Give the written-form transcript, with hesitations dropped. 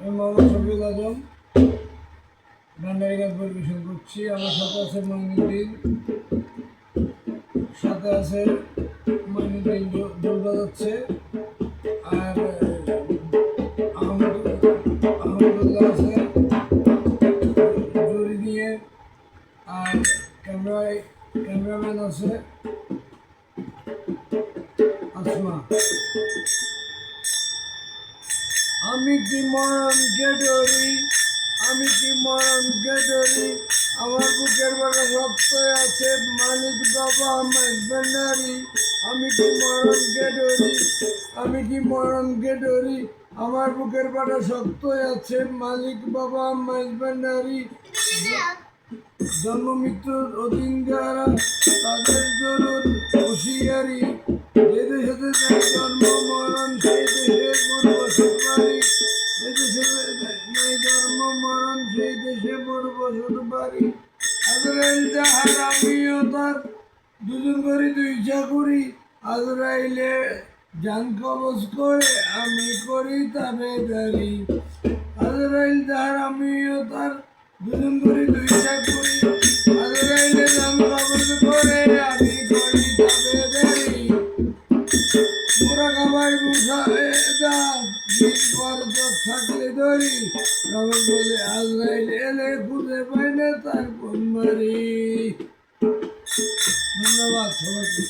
আমি মোহাম্মদ শফিউল আজম ভান্ডারী গান পরিবেশন করছি। আমার সাথে আছে মঈনুদ্দিন, সাথে আছে মঈনুদ্দিন ঢোল বাজাচ্ছে, আর আহমদুল্লাহ আছে জুড়ি নিয়ে, আর ক্যামেরাম্যান আছে আসমা। আমি কি মরণকে ডরি, আমি কি মরণকে ডরি, আমার বুকের বাটা রক্ত আছে মালিক বাবা মাইজ ভান্ডারী। আমি কি মরণকে ডরি, আমি কি মরণকে ডরি, আমার বুকের বাটা শক্ত আছে মালিক বাবা মাইজ ভান্ডারী। জন্ম মৃত্যুর অধীন যারা তাদের জরুর হুঁশিয়ারি, যে দেশেতে যায় জন্ম মরণ সেই দেশে মোর বসত বাড়ি, যে দেশে নেই জন্ম মরণ সেই দেশে মোর বসত বাড়ি। আজরাইল যাহার আমিও তার, দুজন করি দুই চাকুরি, আজরাইলে জান কবজ করে আমি করি তাবেদারি। আজরাইল যাহার আমিও তার, দুজন করি দুই চাকুরি, আজরাইলে জান কবজ করে আমি করি তাবেদারি। মোরা খাবার মুখায় দান বরদ থাকলে ধরি, তবে বলে আজরাইল এলে খুঁজে পাই না তার কোন বাড়ি। ধন্যবাদ সবাইকে।